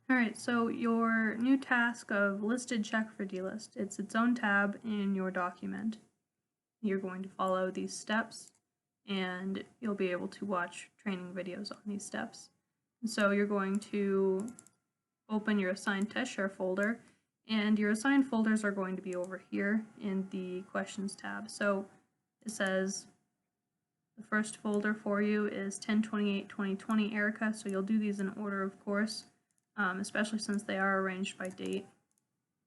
Alright, so your new task of listed check for delist, it's its own tab in your document. You're going to follow these steps and you'll be able to watch training videos on these steps. And so you're going to open your assigned test share folder, and your assigned folders are going to be over here in the questions tab. So it says the first folder for you is 10/28/2020 Erica, so you'll do these in order, of course, especially since they are arranged by date.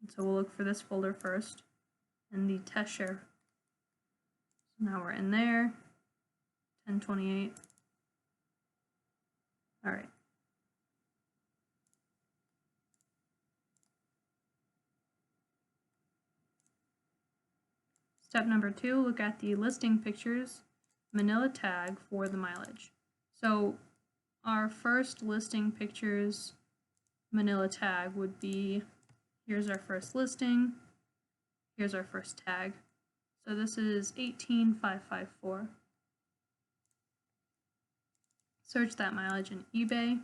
And so we'll look for this folder first, and the test share. So now we're in there, 10/28. All right. Step number 2, look at the listing pictures manila tag for the mileage. So our first listing pictures manila tag would be, here's our first listing, here's our first tag. So this is 18554. Search that mileage in eBay.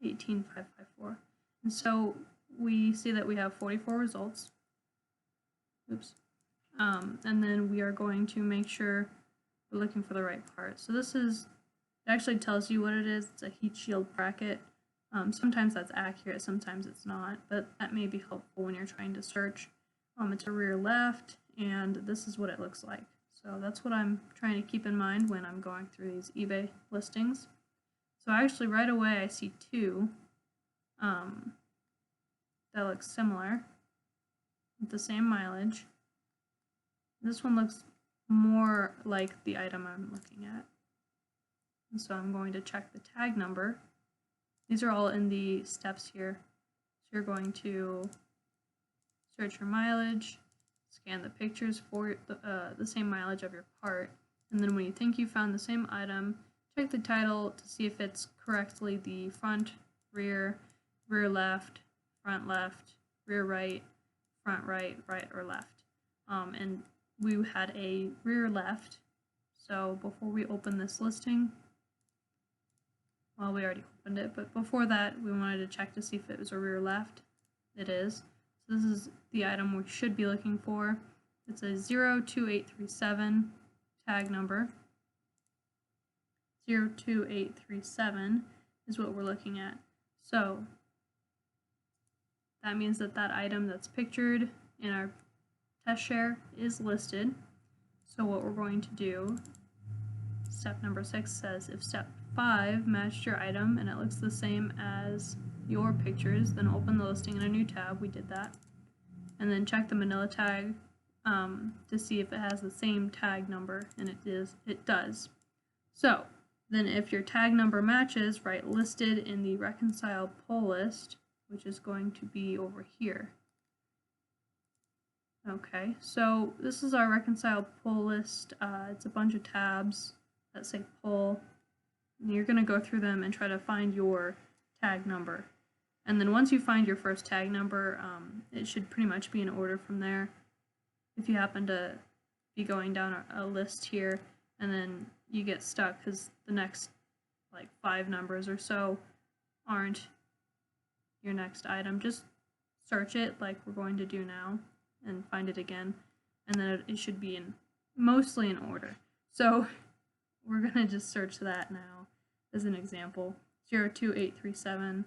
$18,554. And so we see that we have 44 results. Oops. And then we are going to make sure we're looking for the right part. So this is, it actually tells you what it is. It's a heat shield bracket. Sometimes that's accurate, sometimes it's not, but that may be helpful when you're trying to search. It's a rear left, and this is what it looks like. So that's what I'm trying to keep in mind when I'm going through these eBay listings. So actually right away I see two that look similar with the same mileage. This one looks more like the item I'm looking at. And so I'm going to check the tag number. These are all in the steps here. So you're going to search your mileage, scan the pictures for the same mileage of your part, and then when you think you found the same item, check the title to see if it's correctly the front, rear, rear left, rear right, front right, right or left. And we had a rear left, so before we open this listing, well, we already opened it, but before that we wanted to check to see if it was a rear left. It is. So this is the item we should be looking for. It's a 02837 tag number. 02837 is what we're looking at. So that means that that item that's pictured in our test share is listed. So what we're going to do, step number 6 says if step 5 matched your item and it looks the same as your pictures, then open the listing in a new tab. We did that. And then check the manila tag to see if it has the same tag number, and it does. So then if your tag number matches, write listed in the reconciled pull list, which is going to be over here. Okay, so this is our reconciled pull list. It's a bunch of tabs that say pull. And you're going to go through them and try to find your tag number. And then once you find your first tag number, it should pretty much be in order from there. If you happen to be going down a list here and then you get stuck because the next like 5 numbers or so aren't your next item, just search it like we're going to do now and find it again, and then it should be mostly in order. So we're going to just search that now as an example. 02837.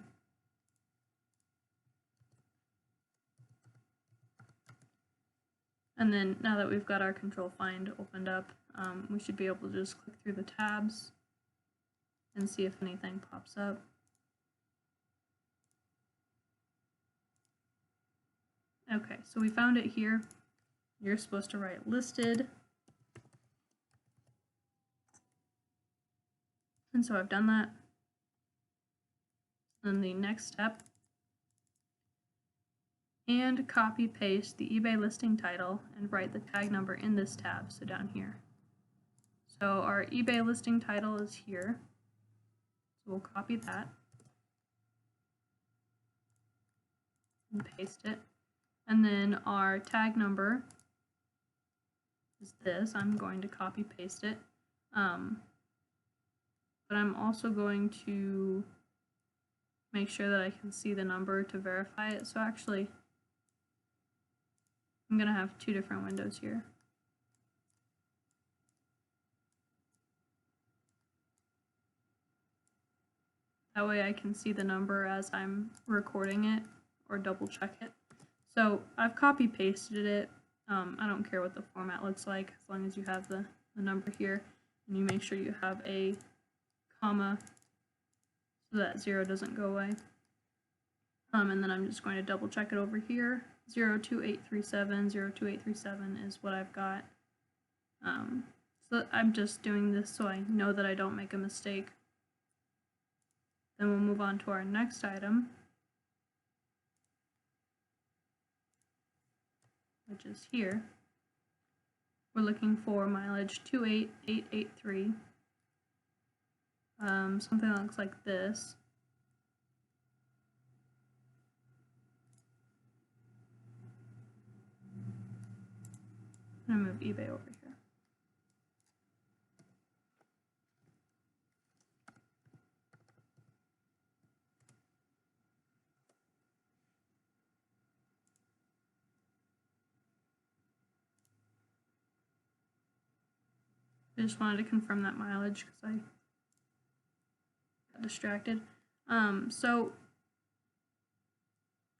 And then now that we've got our control find opened up, we should be able to just click through the tabs and see if anything pops up. Okay, so we found it here. You're supposed to write listed. And so I've done that. Then the next step, and copy paste the eBay listing title and write the tag number in this tab, so down here. So our eBay listing title is here. So we'll copy that and paste it. And then our tag number is this. I'm going to copy paste it. But I'm also going to make sure that I can see the number to verify it. So actually, I'm going to have two different windows here. That way I can see the number as I'm recording it or double check it. So I've copy pasted it. I don't care what the format looks like as long as you have the number here, and you make sure you have a comma so that 0 doesn't go away. And then I'm just going to double check it over here. 02837, 02837 is what I've got. So I'm just doing this so I know that I don't make a mistake. Then we'll move on to our next item, which is here. We're looking for mileage 28883. Something that looks like this. I'm going to move eBay over here. I just wanted to confirm that mileage because I got distracted. So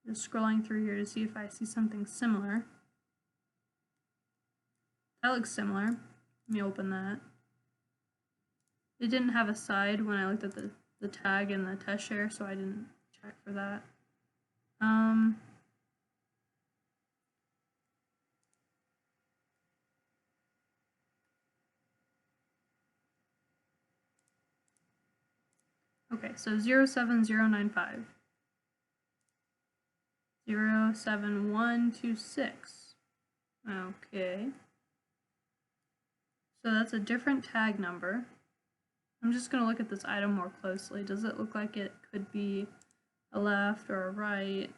just scrolling through here to see if I see something similar. That looks similar. Let me open that. It didn't have a side when I looked at the tag and the test share, so I didn't check for that. Okay, so 07095. 07126. Okay. So that's a different tag number. I'm just going to look at this item more closely. Does it look like it could be a left or a right?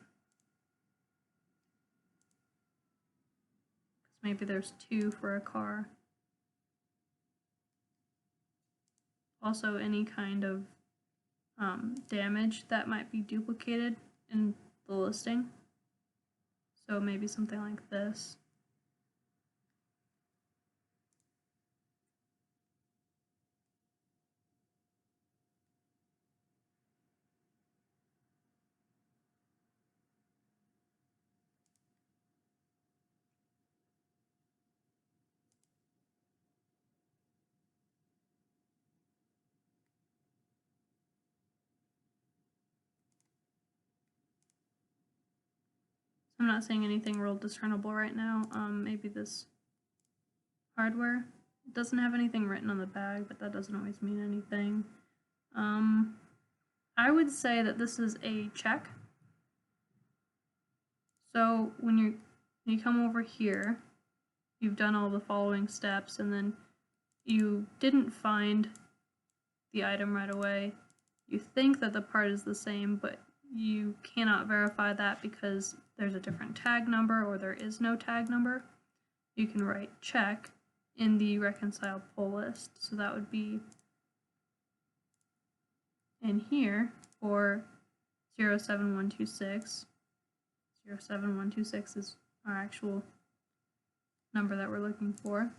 Because maybe there's two for a car. Also, any kind of damage that might be duplicated in the listing. So maybe something like this. I'm not seeing anything real discernible right now. Maybe this hardware. It doesn't have anything written on the bag, but that doesn't always mean anything. I would say that this is a check. So when you come over here, you've done all the following steps, and then you didn't find the item right away. You think that the part is the same, but you cannot verify that because there's a different tag number or there is no tag number. You can write check in the reconciled pull list. So that would be in here for 07126. 07126 is our actual number that we're looking for.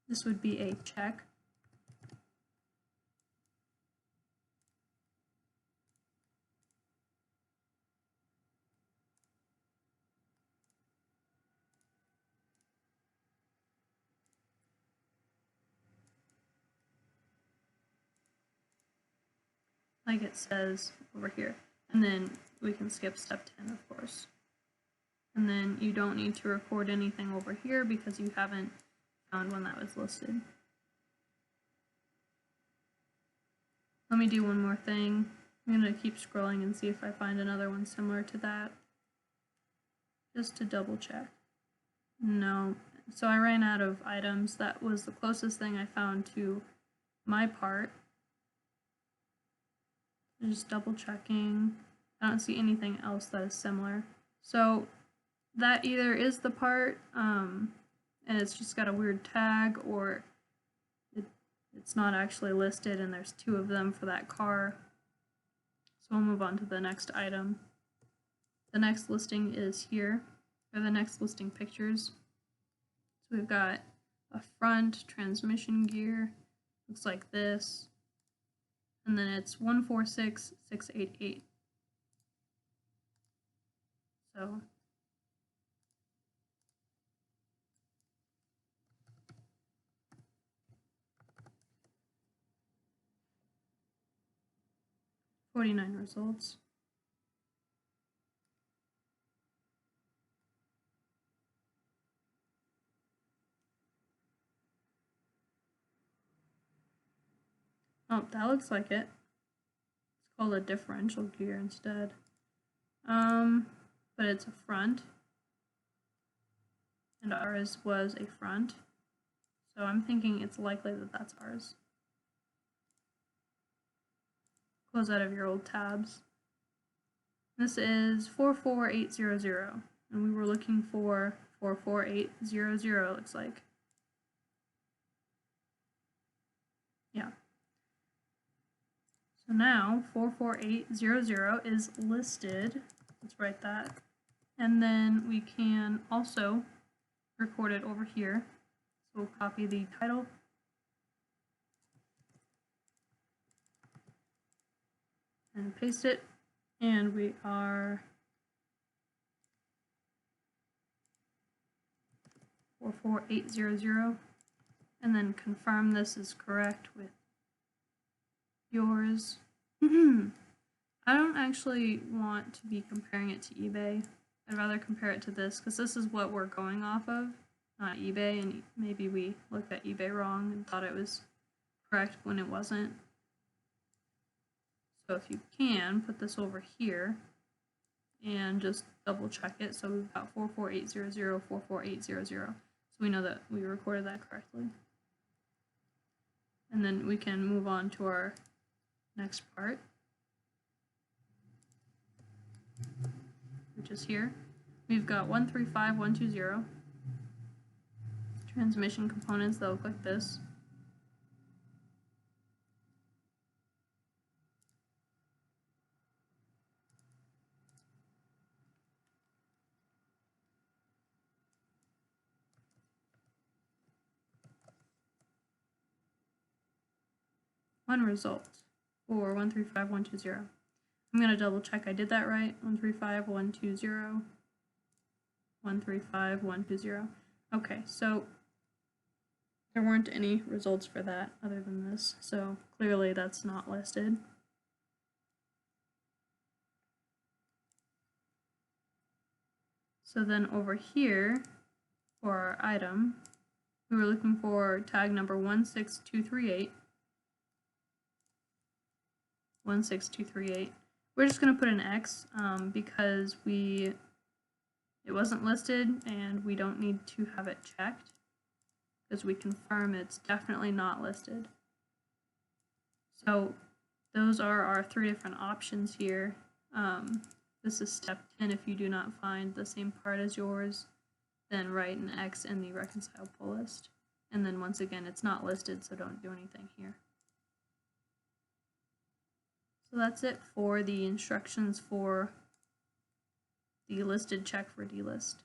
This would be a check. Like it says over here. And then we can skip step 10, of course. And then you don't need to record anything over here because you haven't found one that was listed. Let me do one more thing. I'm going to keep scrolling and see if I find another one similar to that. Just to double check. No. So I ran out of items. That was the closest thing I found to my part. Just double checking. I don't see anything else that is similar. So that either is the part, and it's just got a weird tag, or it's not actually listed and there's 2 of them for that car. So we'll move on to the next item. The next listing is here, or the next listing pictures. So we've got a front transmission gear, looks like this, and then it's 146688. So $49 results. Oh, that looks like it. It's called a differential gear instead. But it's a front. And ours was a front. So I'm thinking it's likely that that's ours. Close out of your old tabs. This is 44800, and we were looking for 44800, it looks like. Yeah. So now 44800 is listed. Let's write that. And then we can also record it over here. So we'll copy the title. And paste it. And we are 44800. And then confirm this is correct with yours. I don't actually want to be comparing it to eBay. I'd rather compare it to this because this is what we're going off of, not eBay, and maybe we looked at eBay wrong and thought it was correct when it wasn't. So if you can, put this over here and just double check it. So we've got 44800, 44800. So we know that we recorded that correctly. And then we can move on to our next part, which is here. We've got 135120 transmission components that look like this. One result for 135120. I'm going to double check I did that right. 135120. 135120. Okay, so there weren't any results for that other than this, so clearly that's not listed. So then over here for our item, we were looking for tag number 16238. 16238. We're just going to put an X because it wasn't listed and we don't need to have it checked because we confirm it's definitely not listed. So those are our 3 different options here. This is step 10. If you do not find the same part as yours, then write an X in the reconcile pull list. And then once again, it's not listed, so don't do anything here. So that's it for the instructions for the listed check for delist.